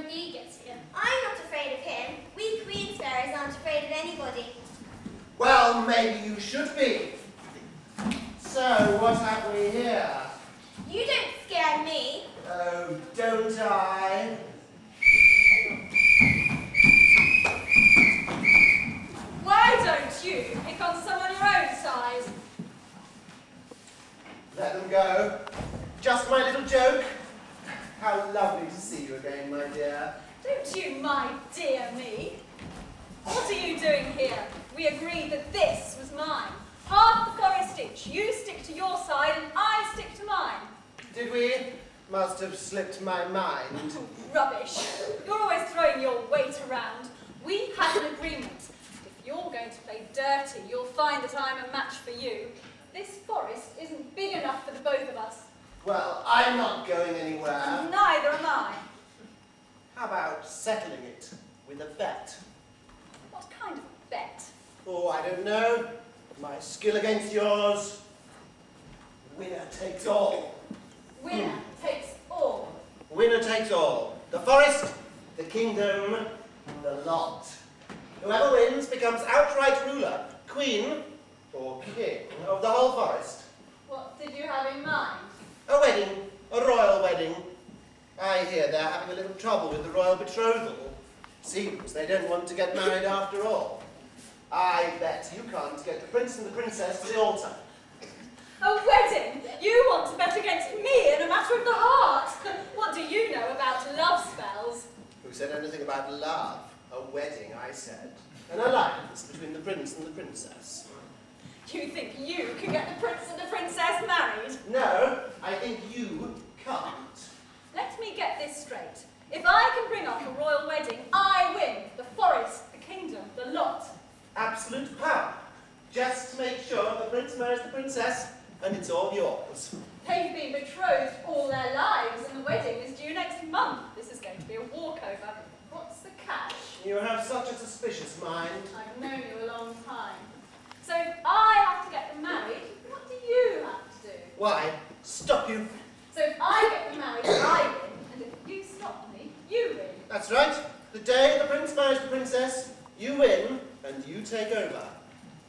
when he gets here. I'm not afraid of him. We Queen's fairies aren't afraid of anybody. Well, maybe you should be. So, what have we here? You don't scare me. Oh, don't I? Why don't you pick on someone your own size? Let them go. Just my little joke. How lovely to see you again, my dear. Don't you my dear me? What are you doing here? We agreed that this was mine. Half the forest each. You stick to your side and I stick to mine. Did we? Must have slipped my mind. Rubbish. You're always throwing your weight around. We had an agreement. If you're going to play dirty, you'll find that I'm a match for you. This forest isn't big enough for the both of us. Well, I'm not going anywhere. Neither am I. How about settling it with a bet? What kind of bet? Oh, I don't know. My skill against yours. Winner takes all. Winner takes all. Winner takes all. The forest, the kingdom, the lot. Whoever wins becomes outright ruler, queen, or king of the whole forest. What did you have in mind? A wedding, a royal wedding. I hear they're having a little trouble with the royal betrothal. Seems they don't want to get married after all. I bet you can't get the prince and the princess to the altar. A wedding? You want to bet against me in a matter of the heart? What do you know about love spells? Who said anything about love? A wedding, I said. An alliance between the prince and the princess. You think you can get the prince and the princess married? No, I think you can't. Let me get this straight. If I can bring off a royal wedding, I win. The forest, the kingdom, the lot. Absolute power. Just make sure the prince marries the princess, and it's all yours. They've been betrothed all their lives, and the wedding is due next month. This is going to be a walkover. What's the catch? You have such a suspicious mind. I've known you a long time. So if I have to get them married, what do you have to do? Why? Stop you. So if I get them married, I win, and if you stop me, you win. That's right. The day the prince marries the princess, you win, and you take over.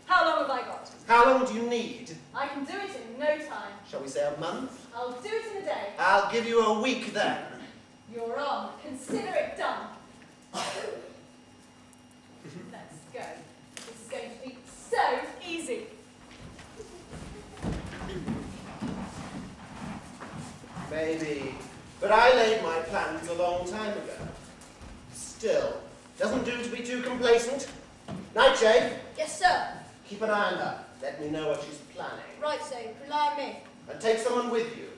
How long have I got? How long do you need? I can do it in no time. Shall we say a month? I'll do it in a day. I'll give you a week then. You're on. Consider it done. Let's go. This is going to be so easy. Maybe. But I laid my plans a long time ago. Still, doesn't do to be too complacent. Nightshade, Yes, sir. keep an eye on her. Let me know what she's planning. Right, so rely on me. And take someone with you.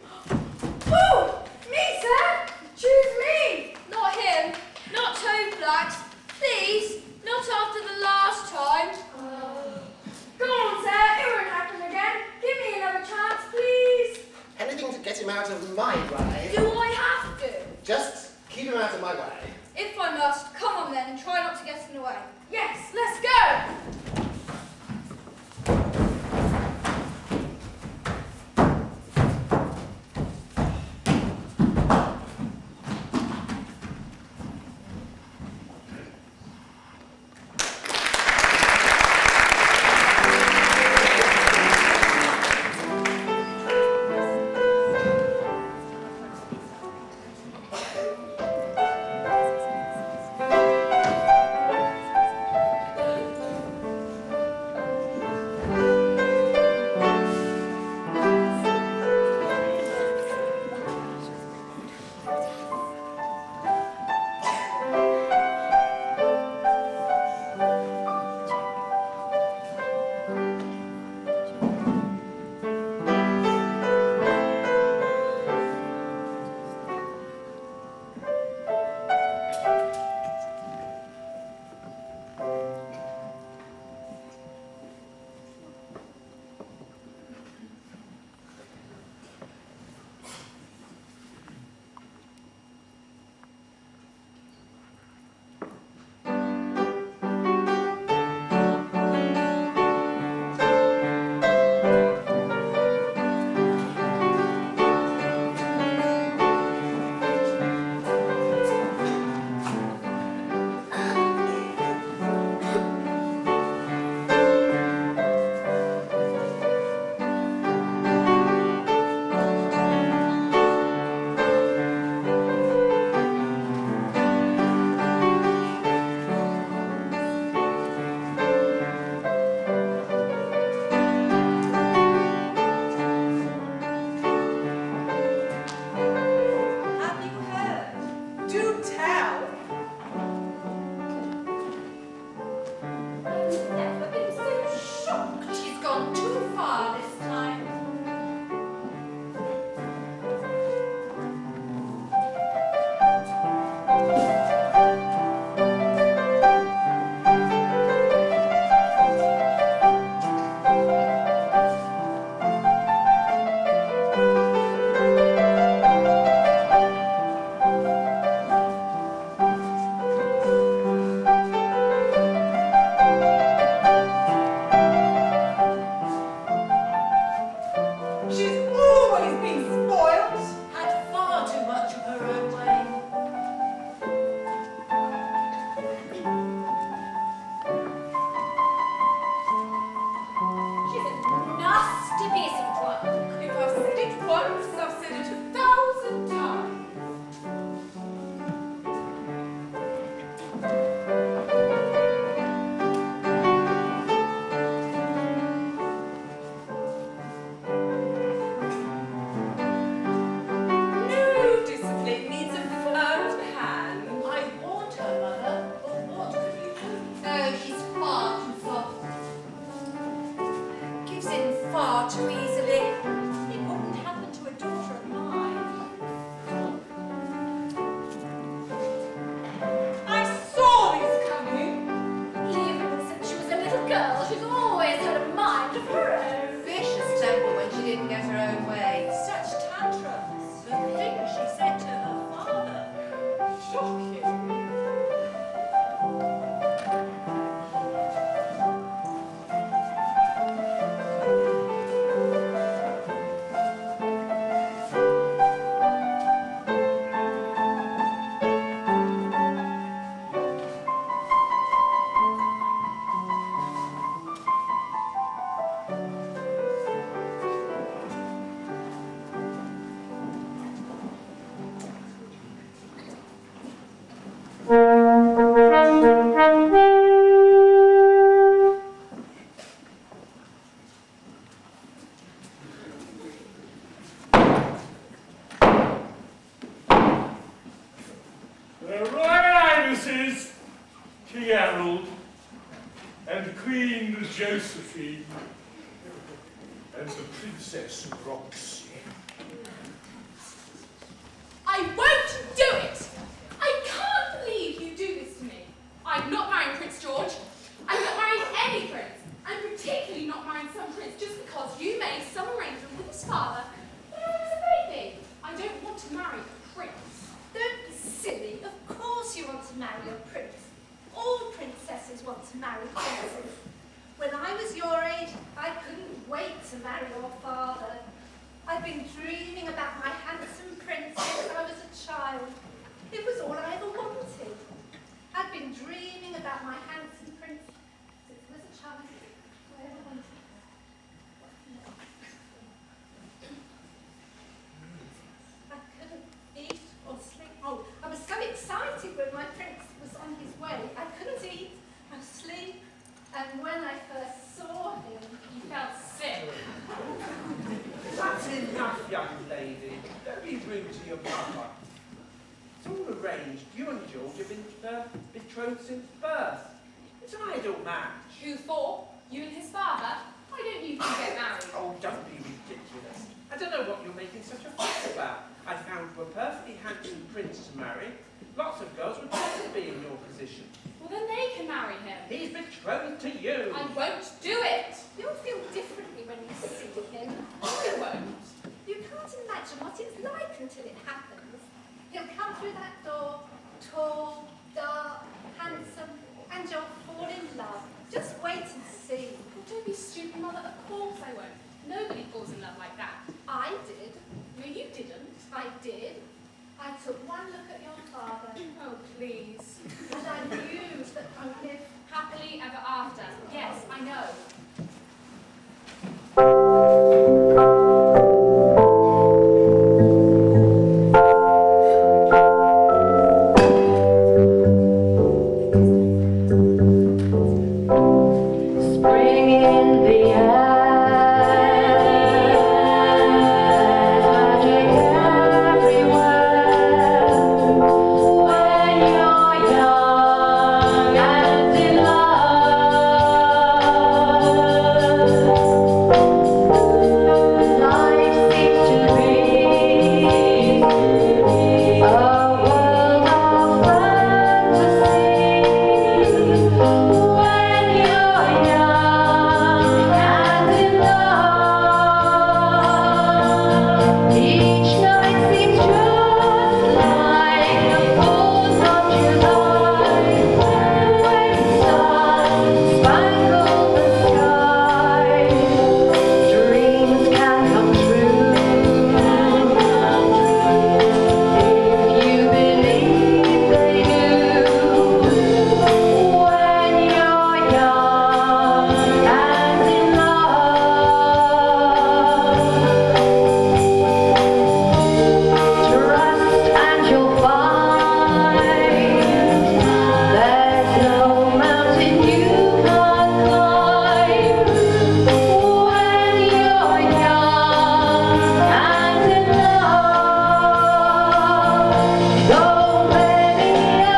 Who? Me, sir? Choose me. Not him. Not Toadflax. Please. Not after the last time. Come on, sir. It won't happen again. Give me another chance, please. Anything to get him out of my way. Do I have to? Just keep him out of my way. If I must, come on then and try not to get in the way. Yes, let's go! Highnesses, King Harold, and Queen Josephine, and the Princess Roxy. I won't do it! I can't believe you do this to me. I'm not marrying Prince George. I'm not marrying any prince. I'm particularly not marrying some prince just because you made some arrangement with his father when I was a baby. I don't want to marry a prince. Don't be silly. Of course you want to marry a prince. All princesses want to marry princes. When I was your age, I couldn't wait to marry your father. I've been dreaming about my handsome prince since I was a child. It was all I ever wanted. I've been dreaming about my handsome prince since I was a child. All I ever wanted. I couldn't eat or sleep. Oh, I was so excited when my prince was on his way. I couldn't eat or sleep. And when I first saw him, You felt sick. That's enough, young lady. Don't be rude to your papa. It's all arranged. You and George have been betrothed since birth. It's an idle match. Who for? You and his father? Why don't you two get married? Oh, don't be ridiculous. I don't know what you're making such a fuss about. I found you a perfectly handsome prince to marry. Lots of girls would love to be in your position. Well, then they can marry him. He's betrothed to you. I won't do it. you'll feel differently when you see him. I won't. You can't imagine what it's like until it happens. He'll come through that door, tall, dark, handsome, and you'll fall in love. Just wait and see. Oh, don't be stupid, Mother. Of course I won't. Nobody falls in love like that. I did. No, you didn't. I did. I took one look at your father, Oh, please. and I knew that I would live. Happily ever after. Yes, I know. Spring in the air, magic everywhere. When you're young and in love, life seems to be a world of fantasy. When you're young and in love, each night seems just like the 4th of July, when stars spangle the sky. Dreams can come true if you believe they do. When you're young and in love, trust and you'll find there's no mountain you can't climb. When you're young and in love, though many a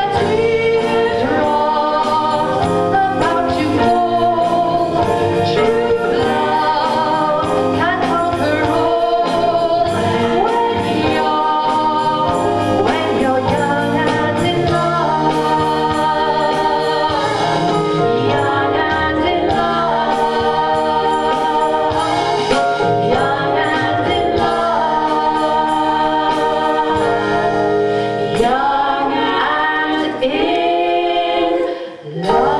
teardrop about to fall, true love can conquer all. When you're young and in love, young and in love, young and in love, young and in love.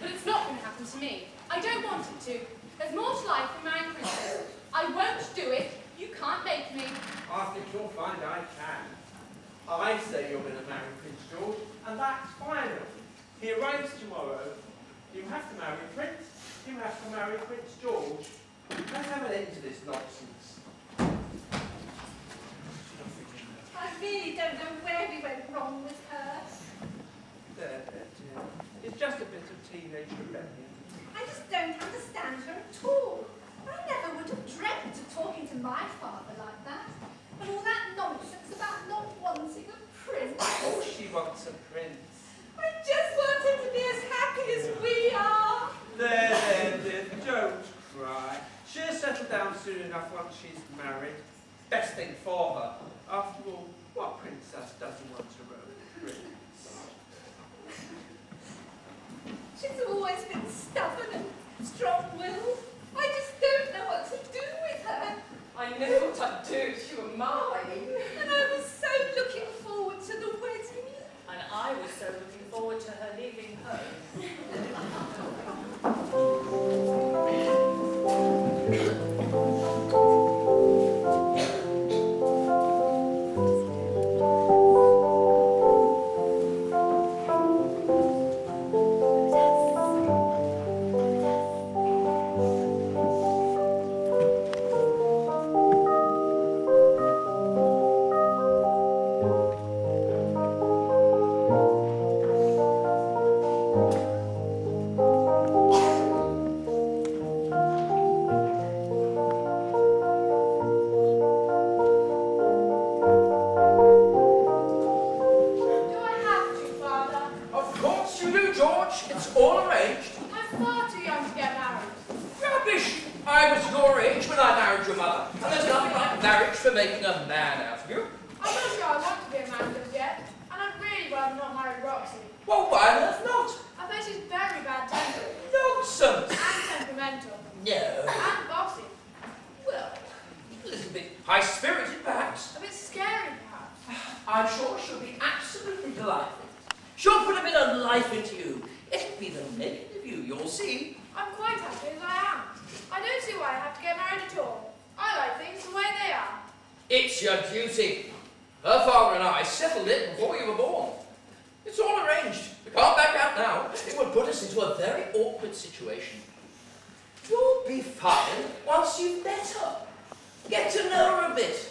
But it's not going to happen to me. I don't want it to. There's more to life than marrying princes. I won't do it. You can't make me. I think you'll find I can. I say you're going to marry Prince George, and that's final. He arrives tomorrow. You have to marry Prince. You have to marry Prince George. Let's have an end to this nonsense. I really don't know where we went wrong with her. There, dear. It's just a bit of teenage rebellion. I just don't understand her at all. I never would have dreamt of talking to my father like that. And all that nonsense about not wanting a prince. Of course she wants a prince. I just want him to be as happy as we are. There, dear, don't cry. She'll settle down soon enough once she's married. Best thing for her. After all, what princess doesn't want her own prince? She's always been stubborn and strong-willed. I just don't know what to do with her. I know what I'd do if she were mine. And I was so looking forward to the wedding. And I was so looking forward to her leaving home. Do I have to, Father? Of course you do, George. It's all arranged. I'm far too young to get married. Rubbish! I was your age when I married your mother, and there's nothing like marriage for making a man out of you. I'm not sure I want to be a man just yet, and I'd really rather not marry Roxy. Well, why on earth not? I bet she's very bad-tempered Nonsense! and temperamental No. and bossy. Well, a little bit high-spirited, perhaps. A bit scary, perhaps. I'm sure she'll be absolutely delighted. She'll put a bit of life into you. It'll be the making of you, you'll see. I'm quite happy as I am. I don't see why I have to get married at all. I like things the way they are. It's your duty. Her father and I settled it before you were born. It's all arranged. We can't back out now. It would put us into a very awkward situation. You'll be fine once you've met her. Get to know her a bit.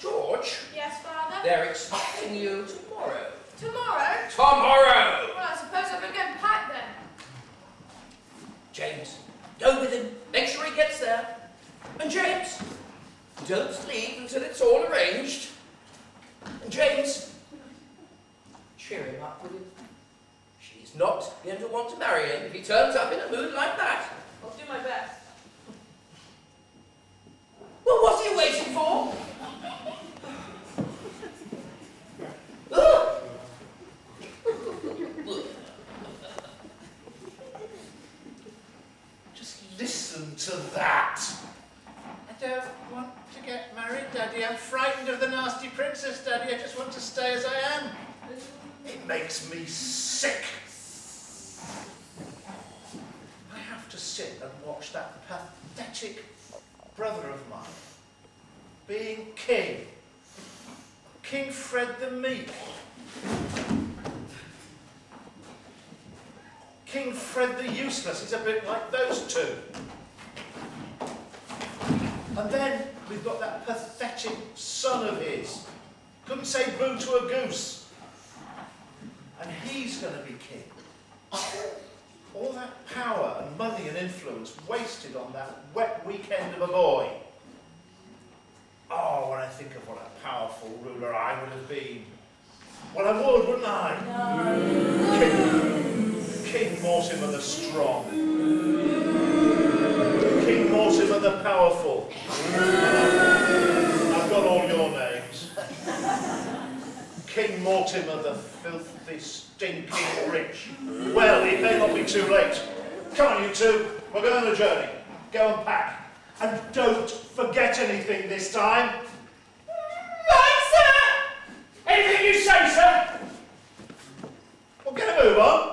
George, Yes, Father? they're expecting you tomorrow. Tomorrow? Tomorrow! Well, I suppose I could get packed then. James, go with him. Make sure he gets there. And James, don't leave until it's all arranged. And James, cheer him up, will you? She's not going to want to marry him if he turns up in a mood like that. I'll do my best. Well, what are you waiting for? Ugh. Just listen to that. I don't want to get married, Daddy. I'm frightened of the nasty princess, Daddy. I just want to stay as I am. It makes me sick. I have to sit and watch that pathetic brother of mine being king. King Fred the Meek. King Fred the Useless is a bit like those two. And then we've got that pathetic son of his. Couldn't say boo to a goose. And he's going to be king. All that power and money and influence wasted on that wet weekend of a boy. Oh, when I think of what a powerful ruler I would have been. Well, I would, wouldn't I? No. King Mortimer the Strong. King Mortimer the Powerful. I've got all your names. King Mortimer the Filthy, Stinking Rich. Well, it may not be too late. Come on, you two. We're going on a journey. Go and pack. And don't forget anything this time. Right, sir! Anything you say, sir? Well, get a move on.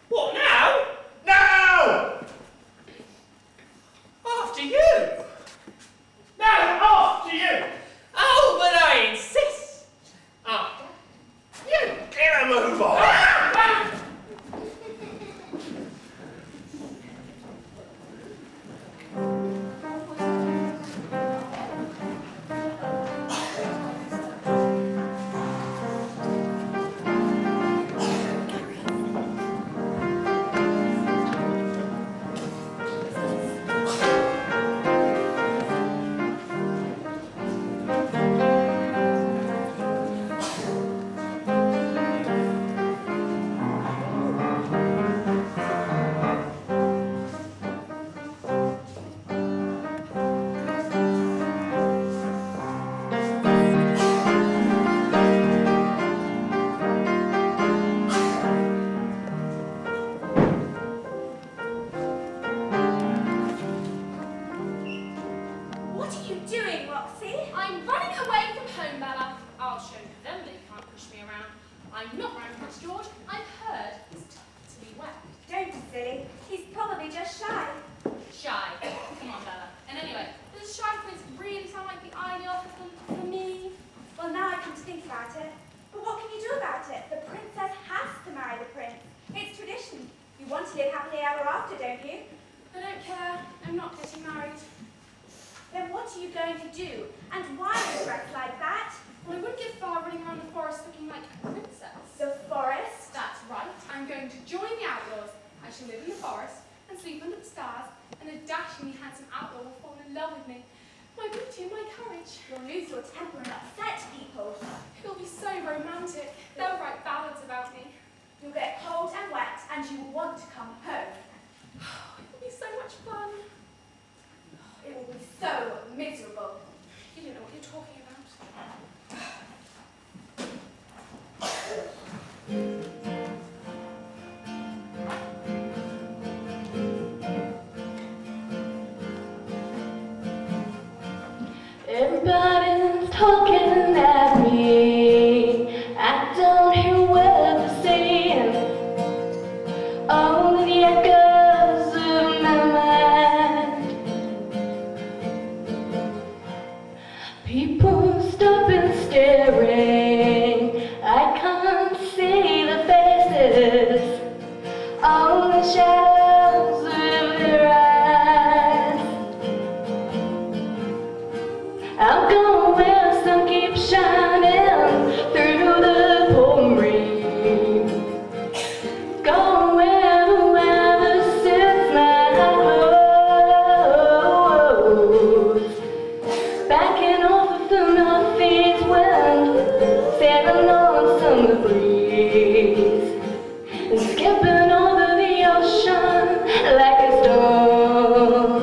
What, now? Now! After you. No, after you! Oh, but I insist. After you. Get a move on. to live happily ever after, don't you? I don't care. I'm not getting married. Then what are you going to do? And why are you dressed like that? Well, I wouldn't get far running around the forest looking like a princess. The forest? That's right. I'm going to join the outlaws. I shall live in the forest and sleep under the stars, and a dashingly handsome outlaw will fall in love with me. My beauty and my courage. You'll lose your temper and upset people. It'll be so romantic. They'll write ballads about me. You'll get cold and wet, and you will want to come home. It'll be so much fun. It will be so miserable. You don't know what you're talking about. Everybody's talking at me. I don't hear what they're saying. Only the echoes of my mind. People stop and staring. I can't see the faces. All the shadows of their eyes. I'm going where the sun keeps shining through the pouring rain. Going where the weather suits my clothes. Backing off of the northeast wind, sailing on summer breeze, and skipping over the ocean like a storm.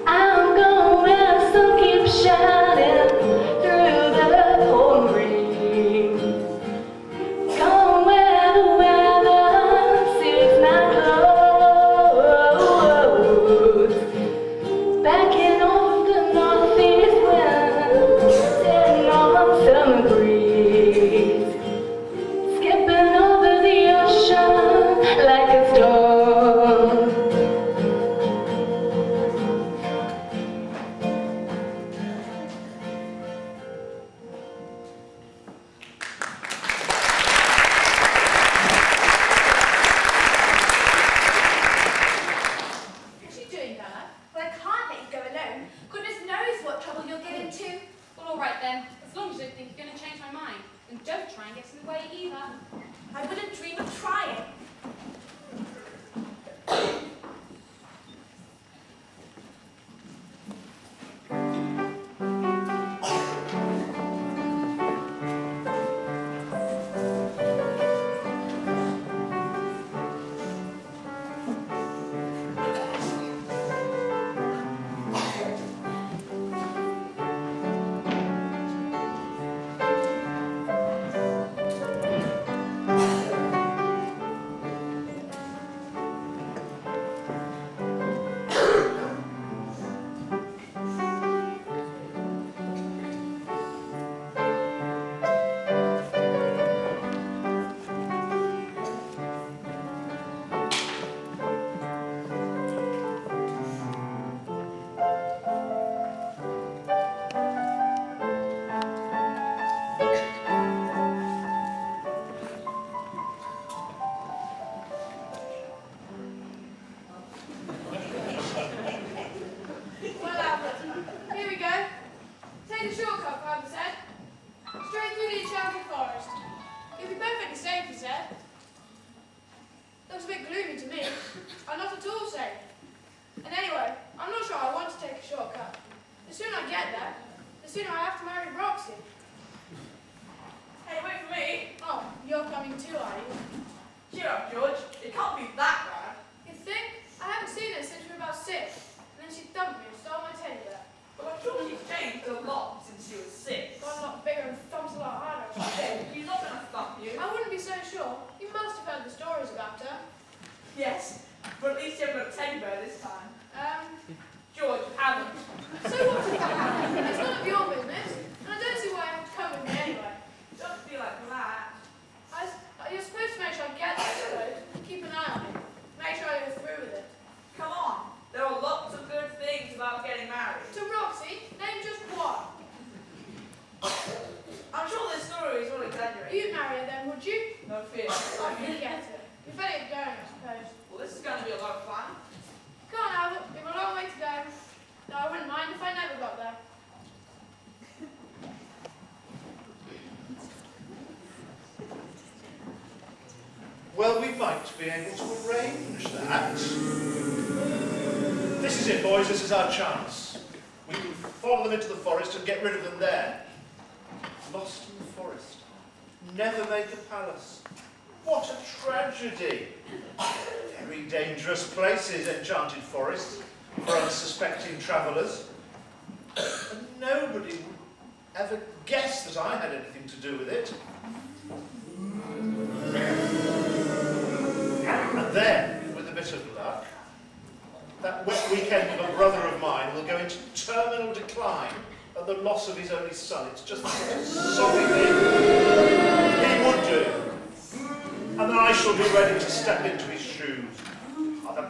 I'm going where the sun keeps shining through the pouring rain. Going where the weather suits my clothes. Backing off the northeast wind, sitting on summer breeze, skipping over the ocean like a storm. What are you doing, Bella? Well, I can't let you go alone. Goodness knows what trouble you'll get into. Well, all right then. As long as you don't think you're going to change my mind. And don't try and get in the way either. I wouldn't dream of trying. Well, Albert, here we go. Take the shortcut, Father said. Straight through the enchanted forest. You'll be perfectly safe, he said. Looks a bit gloomy to me. I'm not at all safe. And anyway, I'm not sure I want to take a shortcut. The sooner I get there, the sooner I have to marry Roxy. Hey, wait for me. Oh, you're coming too, are you? Cheer up, George. It can't be that bad. You think? I haven't seen her since we were about 6. And then she dumped me and stole my teddy bear. But I'm sure she's changed a lot since she was 6. Got a lot bigger and thumped a lot harder. Hey, he's not gonna thump you. I wouldn't be so sure. You must have heard the stories about her. Yes, but at least you haven't got a teddy bear this time. George, haven't. So what if I have? It's none of your business. And I don't see why you have to come with me anyway. Don't feel like that. You're supposed to make sure I get there, I suppose. Keep an eye on me. Make sure I go through with it. Come on. There are lots of good things about getting married. To Roxy, name just one. I'm sure there's stories all exaggerating. You'd marry her then, would you? No fear. I forget it. You're better get going, I suppose. Well, this is going to be a lot of fun. Go on, Albert. We've a long way to go. No, I wouldn't mind if I never got there. Well, we might be able to arrange that. This is it, boys. This is our chance. We can follow them into the forest and get rid of them there. Lost in the forest. Never made the palace. What a tragedy. Very dangerous places, enchanted forests, for unsuspecting travellers. And nobody would ever guess that I had anything to do with it. And then, with a bit of luck, that wet weekend of a brother of mine will go into terminal decline at the loss of his only son. It's just something he would do. And then I shall be ready to step into his shoes. Are the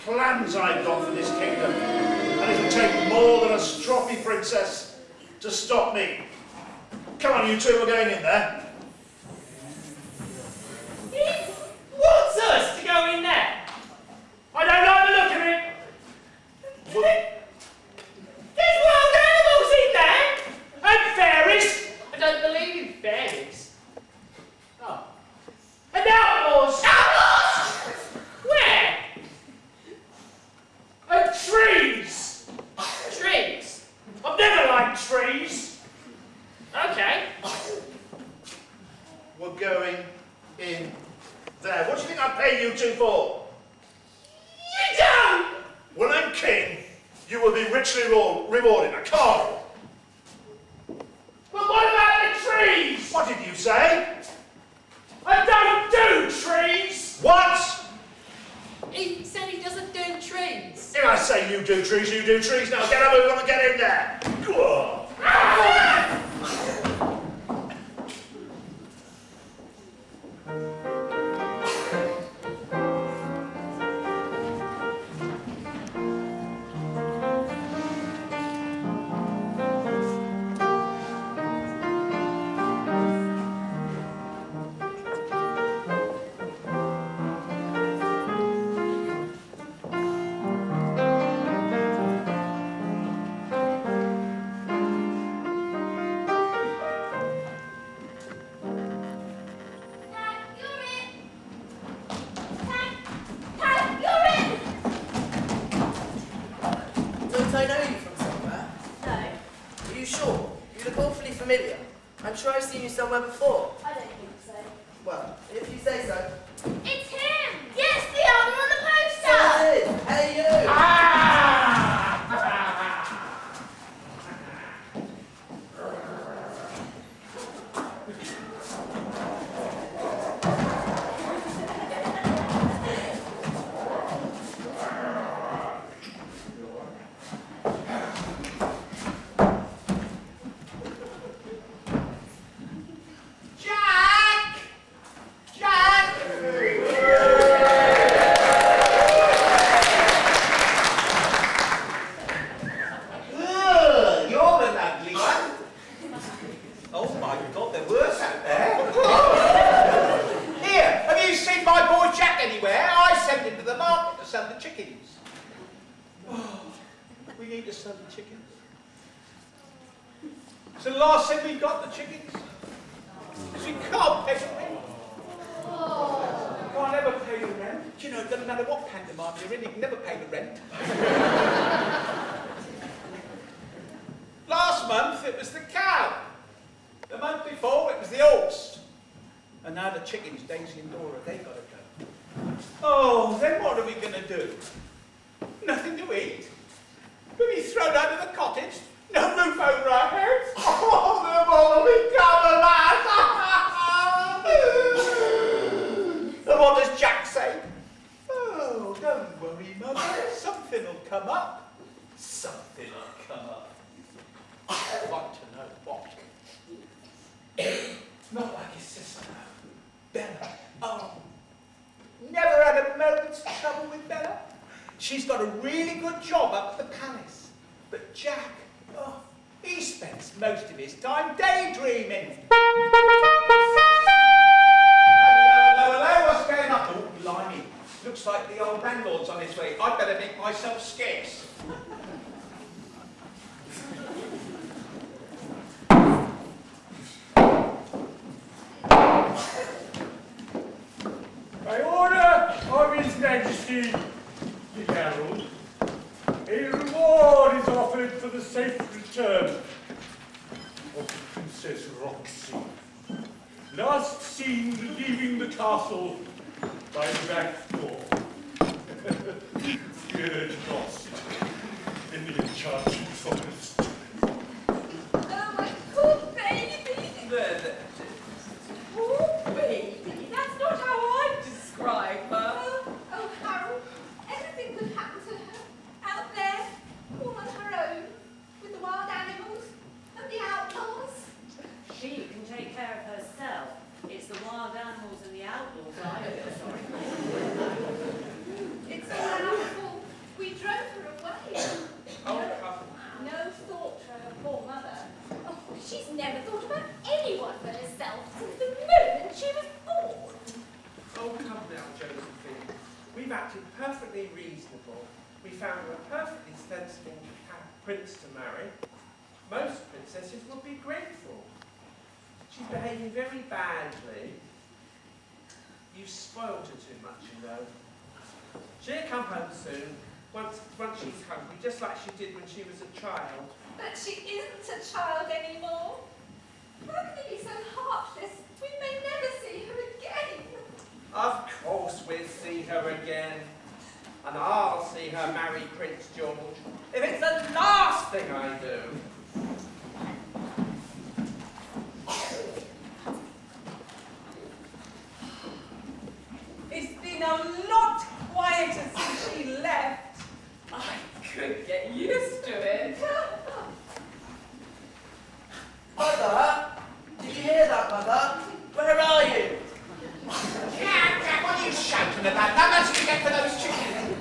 plans I've got for this kingdom. And it'll take more than a stroppy princess to stop me. Come on, you two, we're going in there. He wants us to go in there. I don't like the look of it. Well, There's wild animals in there. And fairies. I don't believe in fairies. Oh. And outlaws. Outlaws? Where? And trees. Trees? I've never liked trees. Okay. we're going in there. What do you think I pay you two for? You don't! When I'm king, you will be richly rewarded. Now, come on. But what about the trees? What did you say? I don't do trees! What? He said he doesn't do trees. If I say you do trees, you do trees. Now get a move on and get in there. Go on. Don't I know you from somewhere? No, Are you sure? You look awfully familiar. I'm sure I've seen you somewhere before. I don't think so. Well, if you say so. It's him! Yes, the other on the poster! So it is. Hey, you! Jack! Jack! Ugh, you're an ugly one. Oh my God, they're worse out there. Here, have you seen my boy Jack anywhere? I sent him to the market to sell the chickens. Oh, we need to sell the chickens. So the last thing we got the chickens. Because we can't pay the rent. Can't ever pay the rent. You know, it doesn't matter what pantomime you're in, you can never pay the rent. Last month it was the cow. The month before it was the horse. And now the chickens, Daisy and Dora, they got to go. Oh, then what are we going to do? Nothing to eat. We'll be thrown out of the cottage. No roof over our heads. Oh, the more we come And what does Jack say? Oh, don't worry, Mother. Something will come up. Something will come up. I'd like to know what. Not like his sister. Bella. Oh. Never had a moment's trouble with Bella. She's got a really good job up at the palace. But Jack, oh, he spends most of his time daydreaming. the old landlord's on his way. I'd better make myself scarce. By order of His Majesty the Herald, a reward is offered for the safe return of Princess Roxy, last seen leaving the castle by the back door. Good lost in the enchanted forest. Oh, my poor baby. There. Poor baby. That's not how I describe her. Oh, Harold, anything could happen to her. Out there, all on her own, with the wild animals and the outlaws. She can take care of herself. It's the wild animals and the outlaws I feel sorry for. It's all our fault. We drove her away. No thought for her poor mother. Oh, she's never thought about anyone but herself since the moment she was born. Oh, come now, Josephine. We've acted perfectly reasonable. We found her a perfectly sensible prince to marry. Most princesses would be grateful. She's behaving very badly. You've spoiled her too much, you know. She'll come home soon, once she's hungry, just like she did when she was a child. But she isn't a child anymore. How can you be so heartless? We may never see her again. Of course we'll see her again. And I'll see her marry Prince George, if it's the last thing I do. It's been a lot quieter since she left. I could get used to it. Mother? Did you hear that, Mother? Where are you? Jack, what are you shouting about? How much did you get for those chickens?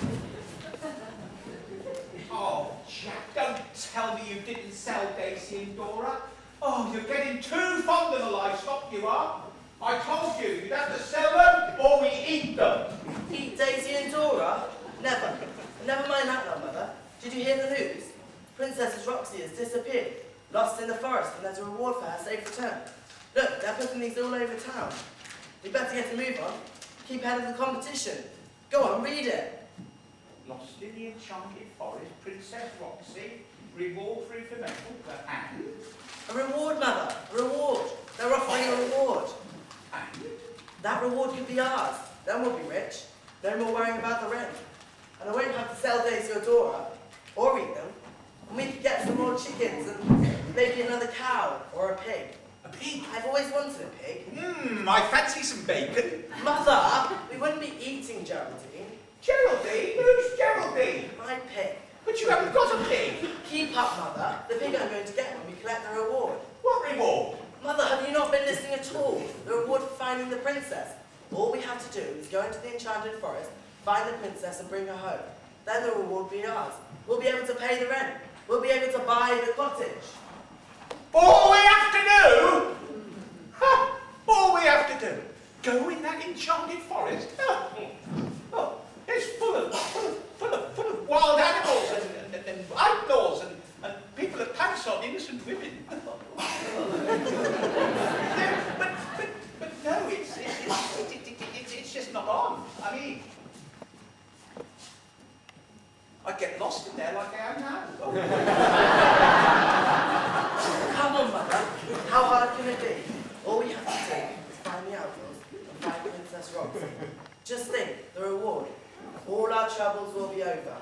Oh, Jack, don't tell me you didn't sell Daisy and Dora. Oh, you're getting too fond of the livestock, you are. I told you, you'd have to sell them or we eat them. Eat Daisy and Dora? Never. Never mind that now, Mother. Did you hear the news? Princess Roxy has disappeared, lost in the forest, and there's a reward for her safe return. Look, they're putting these all over town. We better get a move on. Keep ahead of the competition. Go on, read it. Lost in the enchanted forest, Princess Roxy, reward for information, and... A reward, Mother. A reward. They're offering a reward. And? That reward could be ours. Then we'll be rich. No more worrying about the rent. And I won't have to sell Daisy or Dora, or eat them. And we could get some more chickens and maybe another cow or a pig. A pig? I've always wanted a pig. I fancy some bacon. Mother, we wouldn't be eating Geraldine. Geraldine? Who's Geraldine? My pig. But you haven't got a pig. Keep up, Mother. The pig I'm going to get when we collect the reward. What reward? Mother, have you not been listening at all? The reward for finding the princess. All we have to do is go into the enchanted forest, find the princess and bring her home. Then the reward will be ours. We'll be able to pay the rent. We'll be able to buy the cottage. All we have to do? Ha! All we have to do? Go in that enchanted forest? Oh, it's full of wild animals and outlaws and people that pounce on innocent women. But no, it's just not on. I mean, I get lost in there like I am now. Come on, Mother. How hard can it be? All we have to do is find the outlaws and find Princess Roxy. Just think, the reward. All our troubles will be over.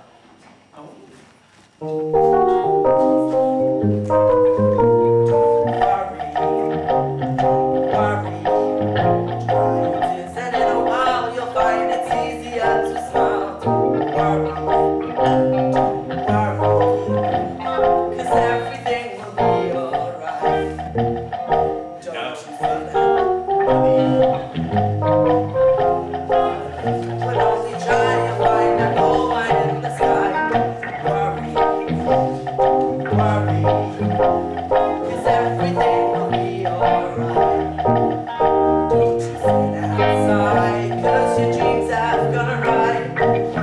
Outside, 'cause your dreams have gone awry.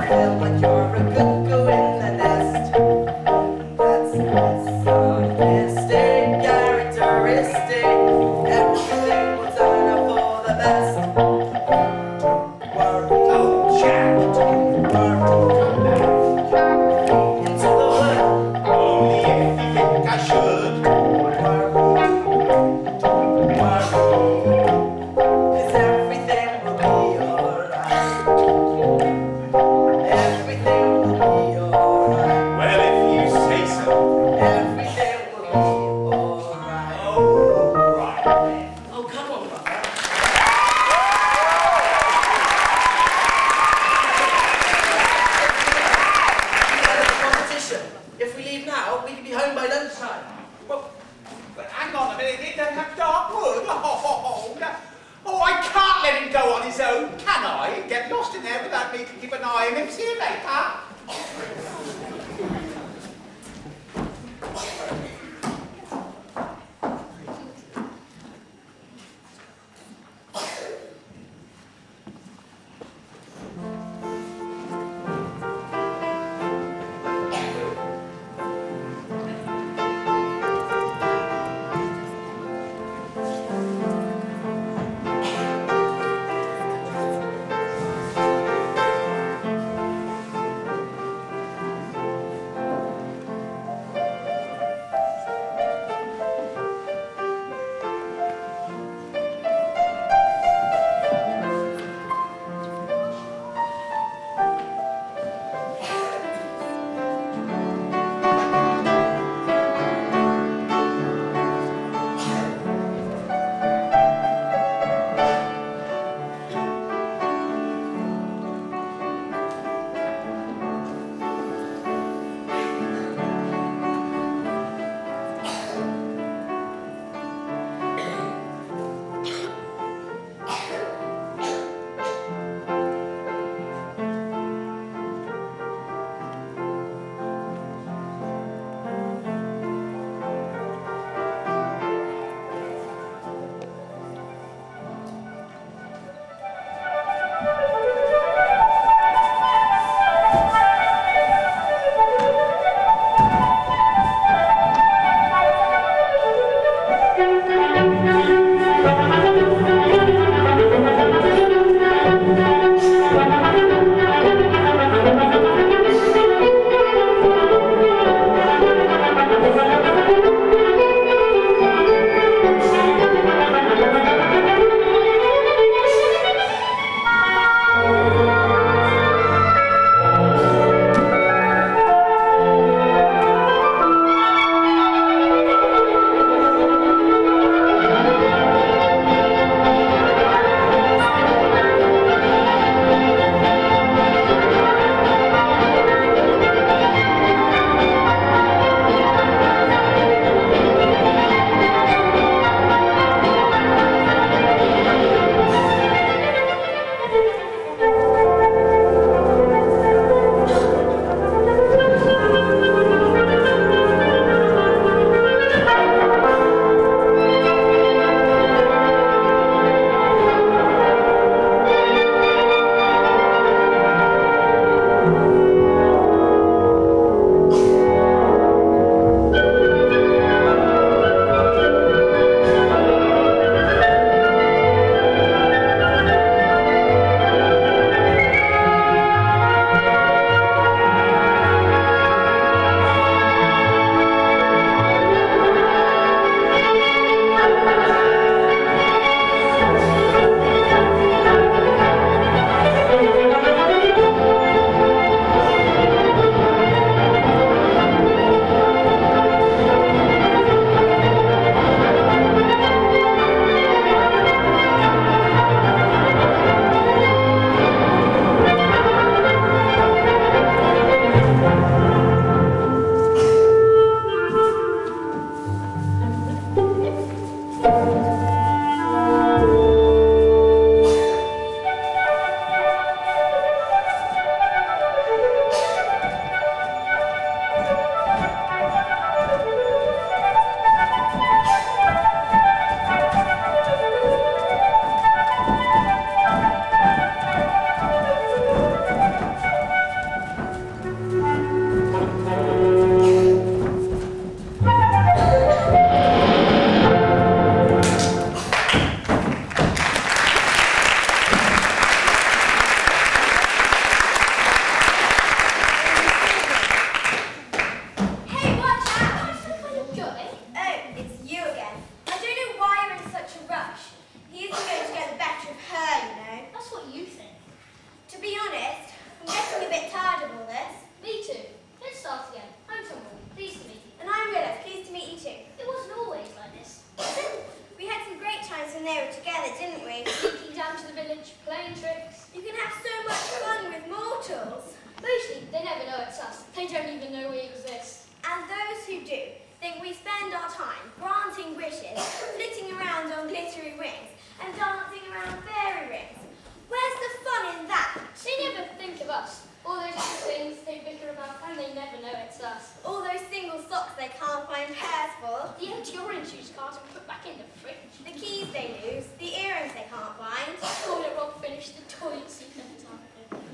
here together, didn't we? Sneaking down to the village, playing tricks. You can have so much fun with mortals. Mostly, they never know it's us. They don't even know we exist. And those who do think we spend our time granting wishes, flitting around on glittery wings, and dancing around fairy rings. Where's the fun in that? They never think of us. All those little things they bicker about, and they never know it's us. All those single socks they can't find pairs for. The empty orange juice carton put back in the fridge. The keys they lose, the earrings they can't find. Toilet roll finish, the toilet seat never time.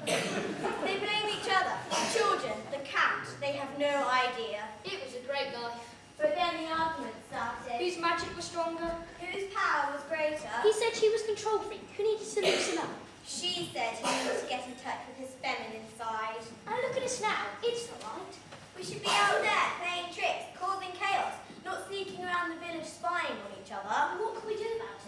They blame each other, the children, the cat. They have no idea. It was a great life. But then the argument started. Whose magic was stronger? Whose power was greater? He said she was control freak, who needed to loosen up. She said he needed to get in touch with his feminine side. And look at us now, it's the light. We should be out there playing tricks, causing chaos, not sneaking around the village spying on each other. What can we do about